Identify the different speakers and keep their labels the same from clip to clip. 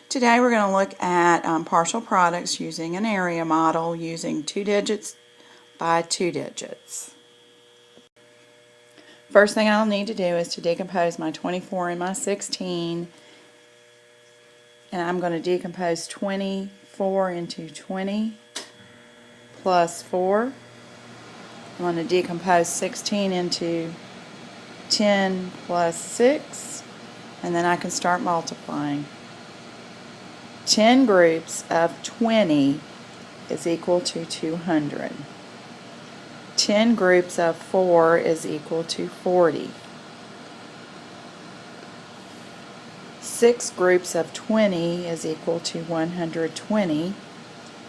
Speaker 1: Today we're going to look at partial products using an area model using 2 digits by 2 digits. First thing I'll need to do is to decompose my 24 and my 16, and I'm going to decompose 24 into 20 plus 4. I'm going to decompose 16 into 10 plus 6, and then I can start multiplying. 10 groups of 20 is equal to 200. 10 groups of 4 is equal to 40. 6 groups of 20 is equal to 120.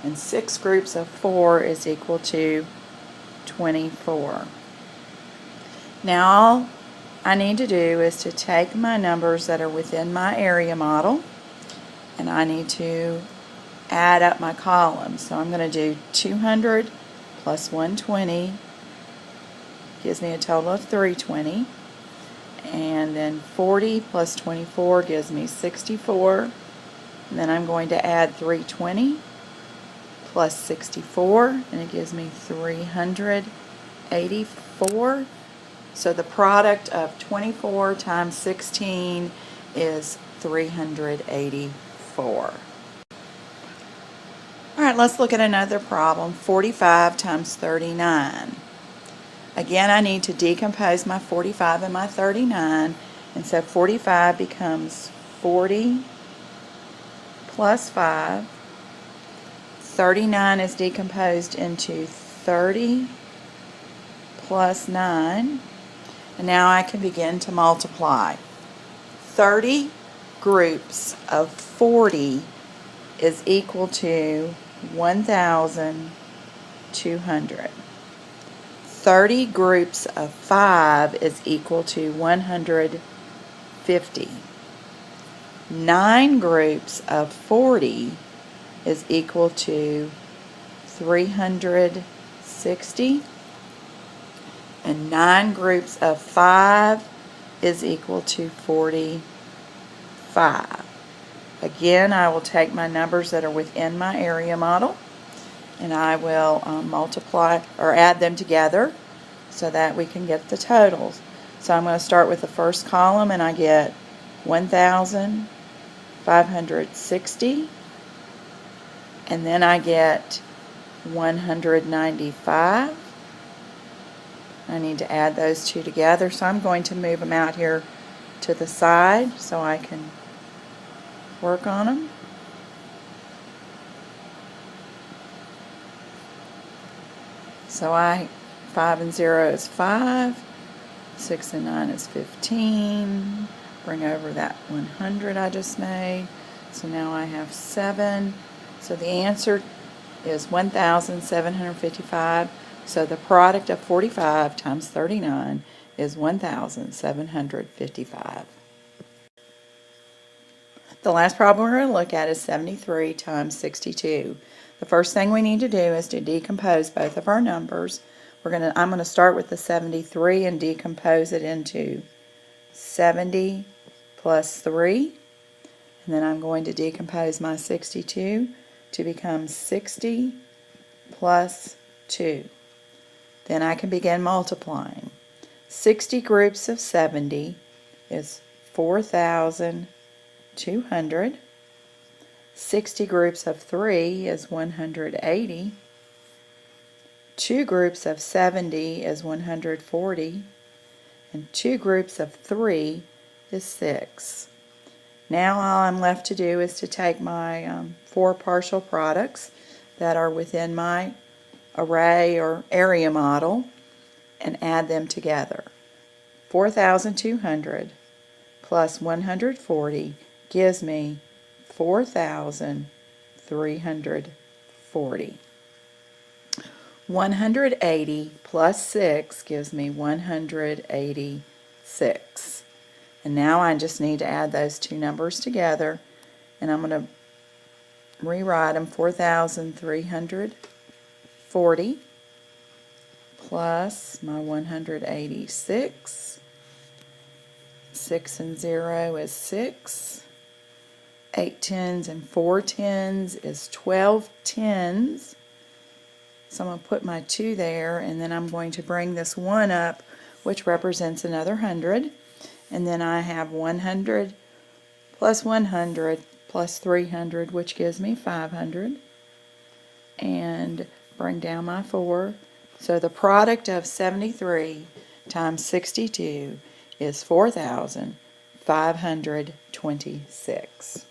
Speaker 1: And 6 groups of 4 is equal to 24. Now all I need to do is to take my numbers that are within my area model, and I need to add up my columns. So I'm going to do 200 plus 120 gives me a total of 320. And then 40 plus 24 gives me 64. And then I'm going to add 320 plus 64, and it gives me 384. So the product of 24 times 16 is 384. Alright, let's look at another problem. 45 times 39. Again, I need to decompose my 45 and my 39, and so 45 becomes 40 plus 5. 39 is decomposed into 30 plus 9, and now I can begin to multiply. 30 groups of 40 is equal to 1,200. 30 groups of 5 is equal to 150. 9 groups of 40 is equal to 360. And 9 groups of 5 is equal to 45. Again, I will take my numbers that are within my area model, and I will multiply or add them together so that we can get the totals. So I'm going to start with the first column, and I get 1,560, and then I get 195. I need to add those two together, so I'm going to move them out here to the side so I can work on them. So 5 and 0 is 5, 6 and 9 is 15, bring over that 100 I just made, so now I have 7, so the answer is 1,755, so the product of 45 times 39 is 1,755. The last problem we're going to look at is 73 times 62. The first thing we need to do is to decompose both of our numbers. I'm going to start with the 73 and decompose it into 70 plus 3. And then I'm going to decompose my 62 to become 60 plus 2. Then I can begin multiplying. 60 groups of 70 is 4,200. 60 groups of 3 is 180. 2 groups of 70 is 140. And 2 groups of 3 is 6. Now all I'm left to do is to take my 4 partial products that are within my array or area model and add them together. 4,200 plus 140 gives me 4,340. 180 plus 6 gives me 186. And now I just need to add those two numbers together, and I'm going to rewrite them. 4,340 plus my 186. 6 and 0 is 6. 8 tens and 4 tens is 12 tens. So I'm going to put my 2 there, and then I'm going to bring this 1 up, which represents another 100. And then I have 100 plus 100 plus 300, which gives me 500. And bring down my 4. So the product of 73 times 62 is 4,526.